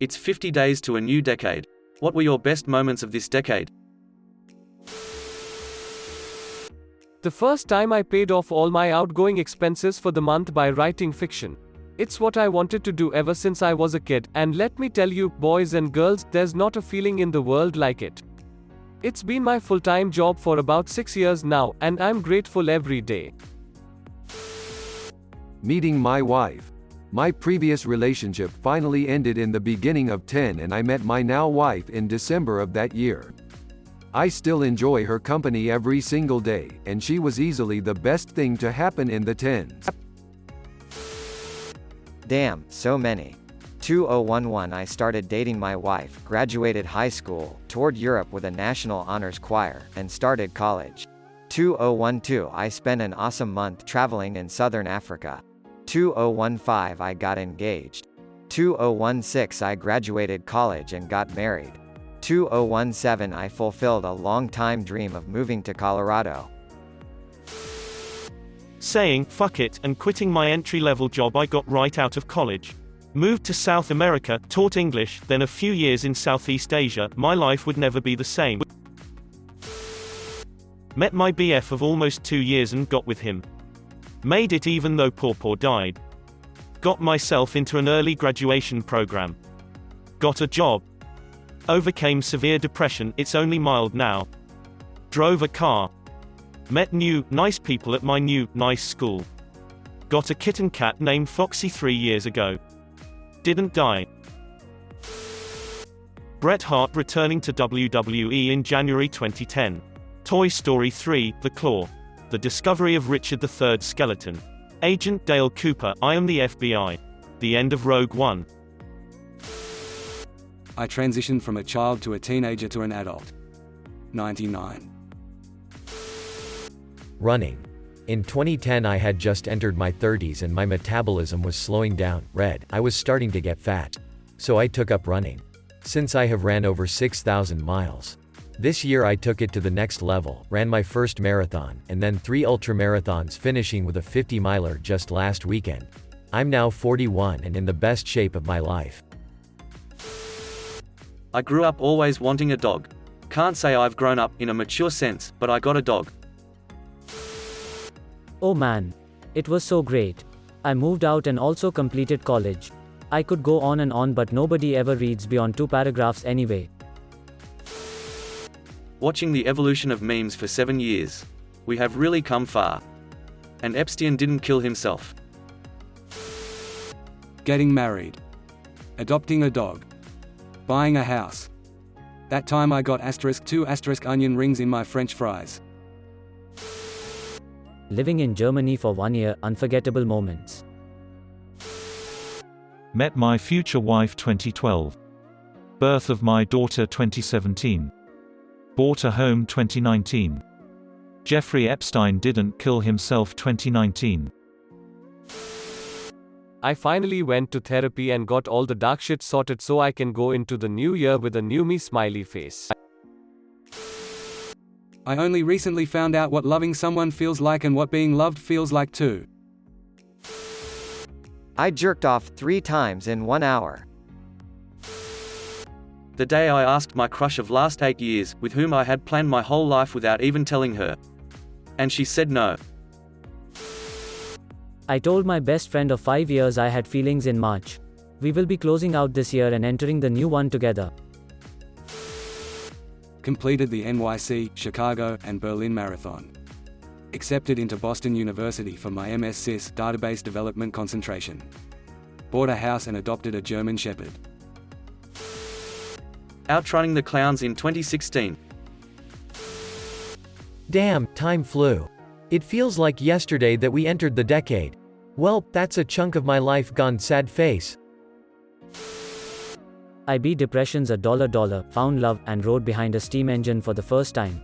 It's 50 days to a new decade. What were your best moments of this decade? The first time I paid off all my outgoing expenses for the month by writing fiction. It's what I wanted to do ever since I was a kid, and let me tell you, boys and girls, there's not a feeling in the world like it. It's been my full-time job for about 6 years now, and I'm grateful every day. Meeting my wife. My previous relationship finally ended in the beginning of 10 and I met my now wife in December of that year. I still enjoy her company every single day, and she was easily the best thing to happen in the 10s. Damn, so many. 2011 I started dating my wife, graduated high school, toured Europe with a national honors choir, and started college. 2012 I spent an awesome month traveling in southern Africa. 2015 I got engaged. 2016 I graduated college and got married. 2017 I fulfilled a long-time dream of moving to Colorado. Saying fuck it and quitting my entry-level job I got right out of college. Moved to South America, taught English, then a few years in Southeast Asia. My life would never be the same. Met my BF of almost 2 years and got with him. Made it even though Pawpaw died. Got myself into an early graduation program. Got a job. Overcame severe depression, it's only mild now. Drove a car. Met new, nice people at my new, nice school. Got a kitten cat named Foxy 3 years ago. Didn't die. Bret Hart returning to WWE in January 2010. Toy Story 3, The Claw. The discovery of Richard III's skeleton. Agent Dale Cooper, I am the FBI. The end of Rogue One. I transitioned from a child to a teenager to an adult. 99. Running. In 2010 I had just entered my 30s and my metabolism was slowing down. I was starting to get fat. So I took up running. Since I have ran over 6,000 miles. This year I took it to the next level, ran my first marathon, and then 3 ultramarathons, finishing with a 50-miler just last weekend. I'm now 41 and in the best shape of my life. I grew up always wanting a dog. Can't say I've grown up in a mature sense, but I got a dog. Oh man. It was so great. I moved out and also completed college. I could go on and on, but nobody ever reads beyond 2 paragraphs anyway. Watching the evolution of memes for 7 years. We have really come far. And Epstein didn't kill himself. Getting married. Adopting a dog. Buying a house. That time I got *2 onion rings in my French fries. Living in Germany for 1 year, unforgettable moments. Met my future wife 2012. Birth of my daughter 2017. Bought a home 2019. Jeffrey Epstein didn't kill himself 2019. I finally went to therapy and got all the dark shit sorted so I can go into the new year with a new me smiley face. I only recently found out what loving someone feels like and what being loved feels like too. I jerked off 3 times in 1 hour. The day I asked my crush of last 8 years, with whom I had planned my whole life without even telling her. And she said no. I told my best friend of 5 years I had feelings in March. We will be closing out this year and entering the new one together. Completed the NYC, Chicago, and Berlin Marathon. Accepted into Boston University for my MS-Sys database development concentration. Bought a house and adopted a German Shepherd. Outrunning the clowns in 2016. Damn, time flew. It feels like yesterday that we entered the decade. Well, that's a chunk of my life gone sad face. I beat depression's $, found love, and rode behind a steam engine for the first time.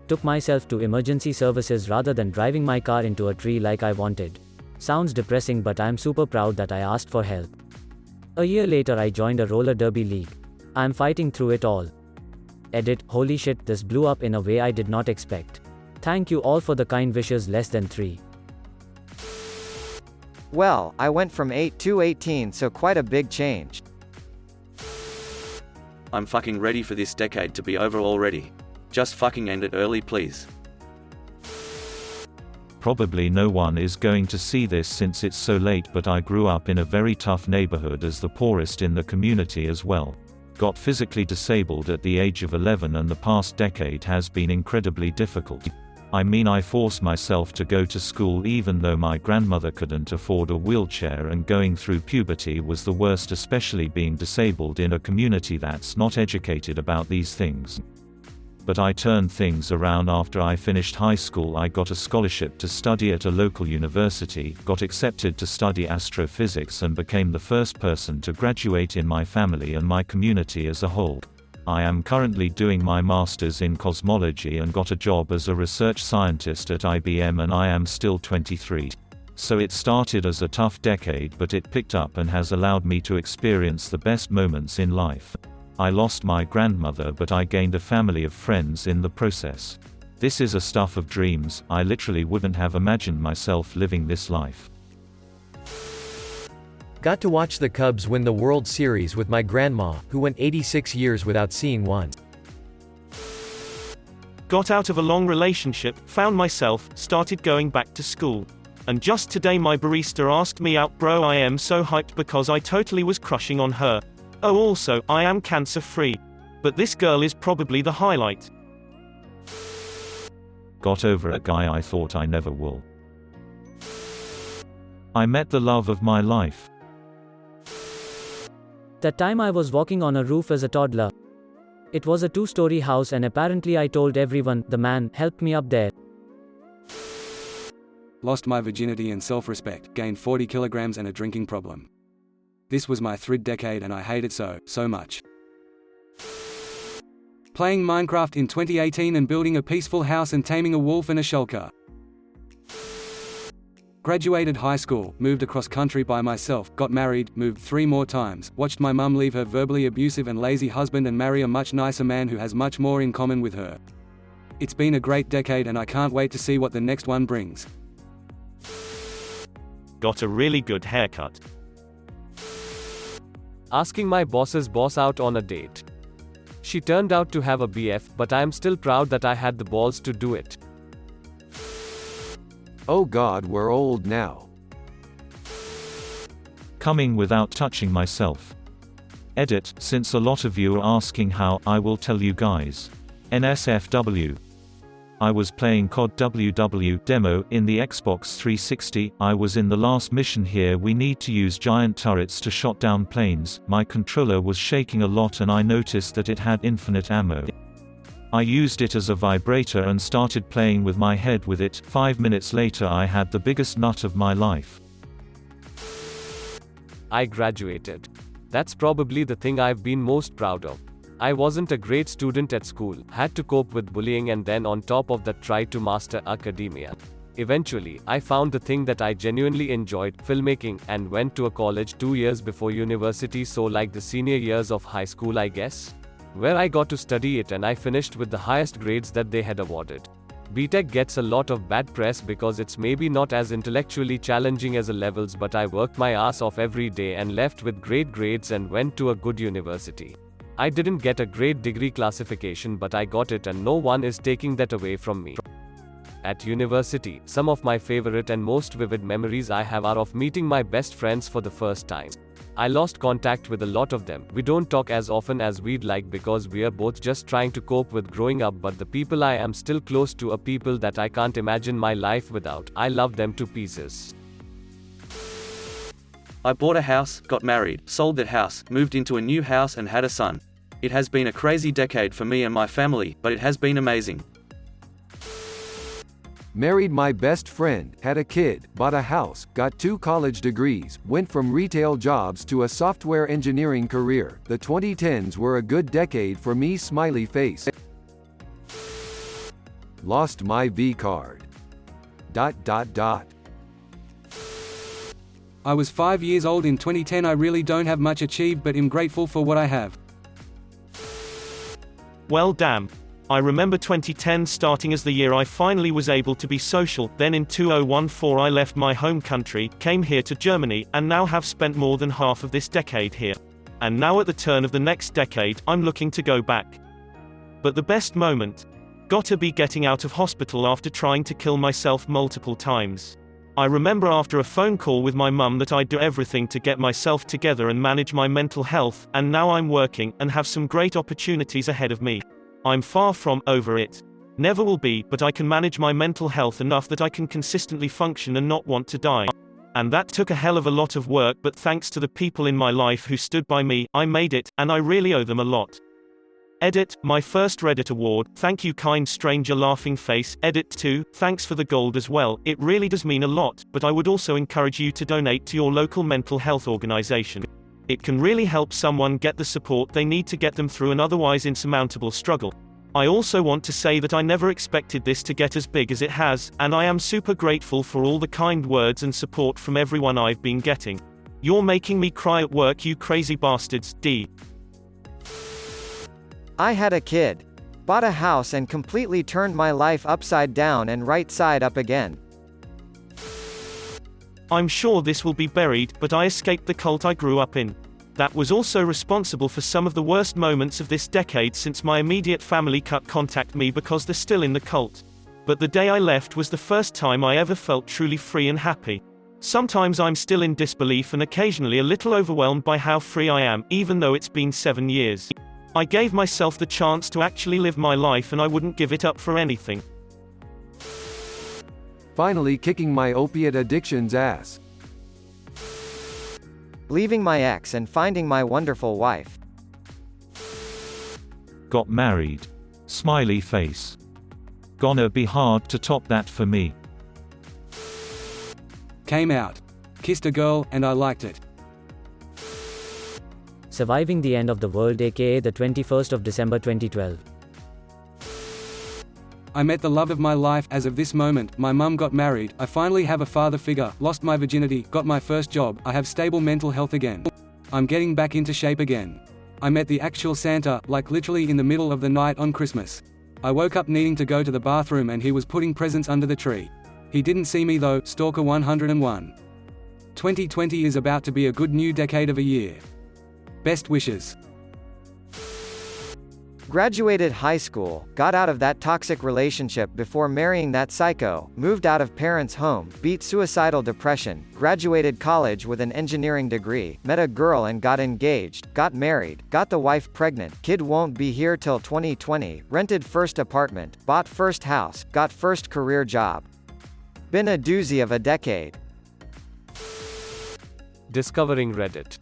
Took myself to emergency services rather than driving my car into a tree like I wanted. Sounds depressing, but I'm super proud that I asked for help. A year later I joined a roller derby league. I'm fighting through it all. Edit, holy shit, this blew up in a way I did not expect. Thank you all for the kind wishes. Less than 3. Well, I went from 8 to 18, so quite a big change. I'm fucking ready for this decade to be over already. Just fucking end it early, please. Probably no one is going to see this since it's so late, but I grew up in a very tough neighborhood as the poorest in the community as well. Got physically disabled at the age of 11 and the past decade has been incredibly difficult. I mean, I forced myself to go to school even though my grandmother couldn't afford a wheelchair, and going through puberty was the worst, especially being disabled in a community that's not educated about these things. But I turned things around after I finished high school. I got a scholarship to study at a local university, got accepted to study astrophysics, and became the first person to graduate in my family and my community as a whole. I am currently doing my master's in cosmology and got a job as a research scientist at IBM, and I am still 23. So it started as a tough decade, but it picked up and has allowed me to experience the best moments in life. I lost my grandmother, but I gained a family of friends in the process. This is a stuff of dreams. I literally wouldn't have imagined myself living this life. Got to watch the Cubs win the World Series with my grandma, who went 86 years without seeing one. Got out of a long relationship, found myself, started going back to school. And just today my barista asked me out, bro. I am so hyped because I totally was crushing on her. Oh, also, I am cancer free. But this girl is probably the highlight. Got over a guy I thought I never will. I met the love of my life. That time I was walking on a roof as a toddler. It was a 2-story house, and apparently I told everyone, the man helped me up there. Lost my virginity and self-respect, gained 40 kilograms and a drinking problem. This was my third decade and I hate it so much. Playing Minecraft in 2018 and building a peaceful house and taming a wolf and a shulker. Graduated high school, moved across country by myself, got married, moved 3 more times, watched my mum leave her verbally abusive and lazy husband and marry a much nicer man who has much more in common with her. It's been a great decade and I can't wait to see what the next one brings. Got a really good haircut. Asking my boss's boss out on a date. She turned out to have a BF, but I am still proud that I had the balls to do it. Oh God, we're old now. Coming without touching myself. Edit, since a lot of you are asking how, I will tell you guys. NSFW. I was playing COD WW demo in the Xbox 360. I was in the last mission here. We need to use giant turrets to shot down planes. My controller was shaking a lot and I noticed that it had infinite ammo. I used it as a vibrator and started playing with my head with it. 5 minutes later I had the biggest nut of my life. I graduated. That's probably the thing I've been most proud of. I wasn't a great student at school, had to cope with bullying, and then on top of that tried to master academia. Eventually, I found the thing that I genuinely enjoyed, filmmaking, and went to a college 2 years before university, so like the senior years of high school I guess, where I got to study it and I finished with the highest grades that they had awarded. BTech gets a lot of bad press because it's maybe not as intellectually challenging as A levels, but I worked my ass off every day and left with great grades and went to a good university. I didn't get a great degree classification, but I got it and no one is taking that away from me. At university, some of my favorite and most vivid memories I have are of meeting my best friends for the first time. I lost contact with a lot of them. We don't talk as often as we'd like because we are both just trying to cope with growing up, but the people I am still close to are people that I can't imagine my life without. I love them to pieces. I bought a house, got married, sold that house, moved into a new house and had a son. It has been a crazy decade for me and my family, but it has been amazing. Married my best friend, had a kid, bought a house, got 2 college degrees, went from retail jobs to a software engineering career. The 2010s were a good decade for me, smiley face. Lost my V card. ... I was 5 years old in 2010. I really don't have much achieved, but am grateful for what I have. Well damn. I remember 2010 starting as the year I finally was able to be social, then in 2014 I left my home country, came here to Germany, and now have spent more than half of this decade here. And now at the turn of the next decade, I'm looking to go back. But the best moment? Gotta be getting out of hospital after trying to kill myself multiple times. I remember after a phone call with my mum that I'd do everything to get myself together and manage my mental health, and now I'm working, and have some great opportunities ahead of me. I'm far from over it. Never will be, but I can manage my mental health enough that I can consistently function and not want to die. And that took a hell of a lot of work, but thanks to the people in my life who stood by me, I made it, and I really owe them a lot. Edit, my first Reddit award, thank you kind stranger laughing face. Edit 2, thanks for the gold as well, it really does mean a lot, but I would also encourage you to donate to your local mental health organization. It can really help someone get the support they need to get them through an otherwise insurmountable struggle. I also want to say that I never expected this to get as big as it has, and I am super grateful for all the kind words and support from everyone I've been getting. You're making me cry at work, you crazy bastards. D. I had a kid. Bought a house and completely turned my life upside down and right side up again. I'm sure this will be buried, but I escaped the cult I grew up in. That was also responsible for some of the worst moments of this decade, since my immediate family cut contact me because they're still in the cult. But the day I left was the first time I ever felt truly free and happy. Sometimes I'm still in disbelief and occasionally a little overwhelmed by how free I am, even though it's been 7 years. I gave myself the chance to actually live my life, and I wouldn't give it up for anything. Finally kicking my opiate addiction's ass. Leaving my ex and finding my wonderful wife. Got married. Smiley face. Gonna be hard to top that for me. Came out. Kissed a girl, and I liked it. Surviving the end of the world, aka the 21st of December 2012. I met the love of my life. As of this moment, my mum got married, I finally have a father figure, lost my virginity, got my first job, I have stable mental health again. I'm getting back into shape again. I met the actual Santa, like literally in the middle of the night on Christmas. I woke up needing to go to the bathroom and he was putting presents under the tree. He didn't see me though, stalker 101. 2020 is about to be a good new decade of a year. Best wishes. Graduated high school, got out of that toxic relationship before marrying that psycho, moved out of parents' home, beat suicidal depression, graduated college with an engineering degree, met a girl and got engaged, got married, got the wife pregnant, kid won't be here till 2020, rented first apartment, bought first house, got first career job. Been a doozy of a decade. Discovering Reddit.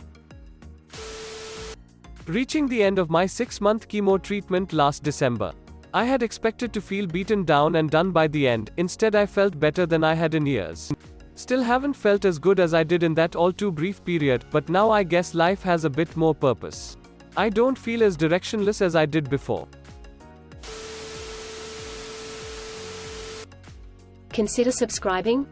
Reaching the end of my 6-month chemo treatment last December. I had expected to feel beaten down and done by the end, instead I felt better than I had in years. Still haven't felt as good as I did in that all too brief period, but now I guess life has a bit more purpose. I don't feel as directionless as I did before. Consider subscribing.